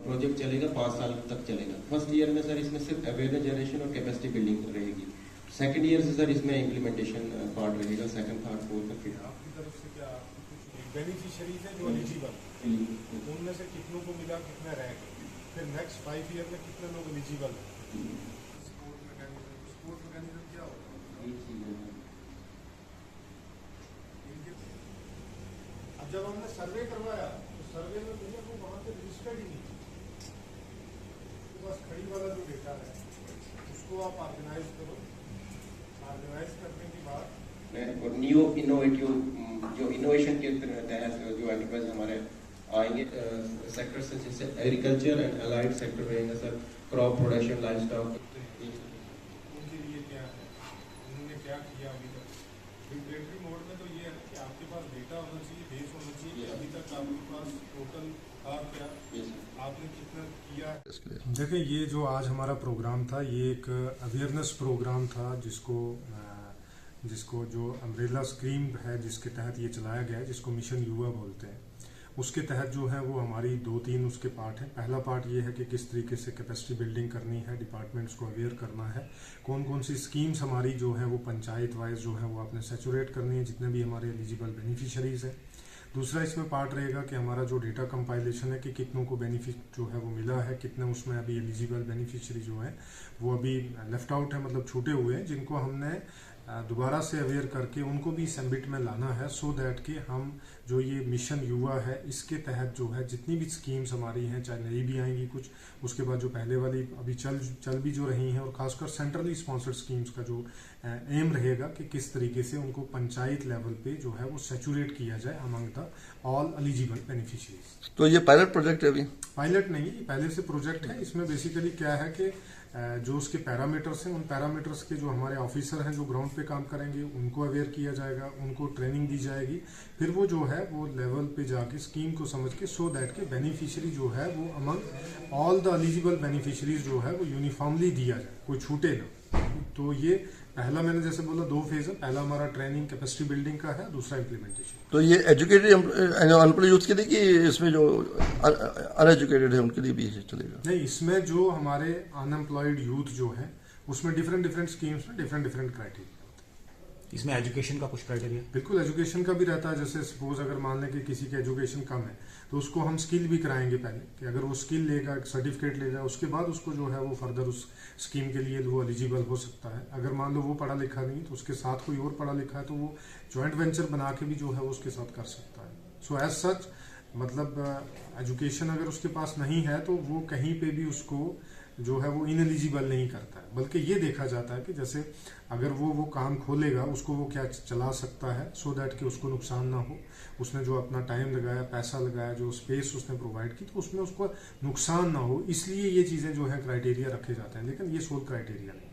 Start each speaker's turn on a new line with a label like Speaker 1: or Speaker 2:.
Speaker 1: Project चलेगा 5 साल तक चलेगा। फर्स्ट ईयर में सर इसमें सिर्फ अवेयरनेस जनरेशन और कैपेसिटी बिल्डिंग रहेगी। सेकंड ईयर से सर इसमें इम्प्लीमेंटेशन पार्ट रहेगा, सेकंड थर्ड फोर्थ। फिर
Speaker 2: आपकी तरफ से क्या बेनिफिशियरीज है जो एलिजिबल, उनमें से कितनों को मिला, कितने रह गए, फिर नेक्स्ट 5 ईयर में कितने लोग एलिजिबल हैं? सपोर्ट मैकेनिज्म क्या होगा? अब जब हमने सर्वे करवाया तो सर्वे में भैया वो वहाँ पे रजिस्टर्ड ही नहीं, तो बस खड़ी वाला जो डेटा है उसको आप ऑर्गेनाइज करो। ऑर्गेनाइज करने के बाद
Speaker 1: न्यू इनोवेटिव जो इनोवेशन के तहत जो एंटरप्राइज हमारे आएंगे सेक्टर से, जैसे एग्रीकल्चर एंड अलाइड सेक्टर रहेंगे sir, crop production, live stock.
Speaker 2: उनके लिए क्या है, उन्होंने क्या किया अभी तक? रेगुलेटरी मोड में तो ये है कि आपके पास डेटा होना चाहिए, बेस होना चाहिए। अभी तक आपके पास टोटल क्या आपने कितना किया है? देखिए, ये जो आज हमारा प्रोग्राम था ये एक अवेयरनेस प्रोग्राम था जिसको जो अम्ब्रेला स्कीम है जिसके तहत ये चलाया गया है, जिसको मिशन युवा बोलते हैं। उसके तहत जो है वो हमारी 2-3 उसके पार्ट हैं। पहला पार्ट ये है कि किस तरीके से कैपेसिटी बिल्डिंग करनी है, डिपार्टमेंट्स को अवेयर करना है, कौन कौन सी स्कीम्स हमारी जो है वो पंचायत वाइज जो है वो आपने सैचुरेट करनी है, जितने भी हमारे एलिजिबल बेनिफिशरीज हैं। दूसरा इसमें पार्ट रहेगा कि हमारा जो डेटा कंपाइलेशन है कि कितनों को बेनिफिट जो है वो मिला है, कितने उसमें अभी एलिजिबल बेनिफिशरी जो है वो अभी लेफ्ट आउट है, मतलब छूटे हुए हैं, जिनको हमने दोबारा से अवेयर करके उनको भी इस एम्बिट में लाना है, सो दैट कि हम जो ये मिशन युवा है इसके तहत जो है जितनी भी स्कीम्स हमारी हैं, चाहे नई भी आएंगी कुछ, उसके बाद जो पहले वाली अभी चल भी जो रही हैं, और खासकर सेंट्रली स्पॉन्सर्ड स्कीम्स का जो एम रहेगा कि किस तरीके से उनको पंचायत लेवल पे जो है वो सैचुरेट किया जाए among the all eligible beneficiaries.
Speaker 3: तो ये पायलट प्रोजेक्ट है? अभी
Speaker 2: पायलट नहीं, पहले से प्रोजेक्ट है। इसमें बेसिकली क्या है कि जो उसके पैरामीटर्स हैं, उन पैरामीटर्स के जो हमारे ऑफिसर हैं जो ग्राउंड पे काम करेंगे उनको अवेयर किया जाएगा, उनको ट्रेनिंग दी जाएगी, फिर वो जो है वो लेवल पे जाके स्कीम को समझ के सो दैट के बेनिफिशियरी जो है वो among all the eligible beneficiaries जो है वो यूनिफॉर्मली दिया जाए, कोई छूटे ना। तो ये पहला मैंने जैसे बोला 2 फेज है। पहला हमारा ट्रेनिंग कैपेसिटी बिल्डिंग का है, दूसरा इम्प्लीमेंटेशन।
Speaker 3: तो ये एजुकेटेड अनएम्प्लॉयड यूथ के लिए कि इसमें जो अनएजुकेटेड है उनके लिए भी चलेगा?
Speaker 2: नहीं, इसमें जो हमारे अनएम्प्लॉयड यूथ जो है उसमें डिफरेंट स्कीम्स में डिफरेंट क्राइटेरिया।
Speaker 4: इसमें एजुकेशन का कुछ क्राइटेरिया?
Speaker 2: बिल्कुल, एजुकेशन का भी रहता है। जैसे सपोज अगर मान लें कि किसी की एजुकेशन कम है तो उसको हम स्किल भी कराएंगे पहले, कि अगर वो स्किल लेगा, सर्टिफिकेट लेगा, उसके बाद उसको जो है वो फर्दर उस स्कीम के लिए वो एलिजिबल हो सकता है। अगर मान लो वो पढ़ा लिखा नहीं तो उसके साथ कोई और पढ़ा लिखा है तो वो जॉइंट वेंचर बना के भी जो है वो उसके साथ कर सकता है। सो एज सच मतलब एजुकेशन अगर उसके पास नहीं है तो वो कहीं पे भी उसको जो है वो इनएलिजिबल नहीं करता है, बल्कि ये देखा जाता है कि जैसे अगर वो काम खोलेगा उसको वो क्या चला सकता है, सो दैट कि उसको नुकसान ना हो। उसने जो अपना टाइम लगाया, पैसा लगाया, जो स्पेस उसने प्रोवाइड की, तो उसमें उसको नुकसान ना हो, इसलिए ये चीज़ें जो है क्राइटेरिया रखे जाते हैं। लेकिन ये सोल क्राइटेरिया नहीं।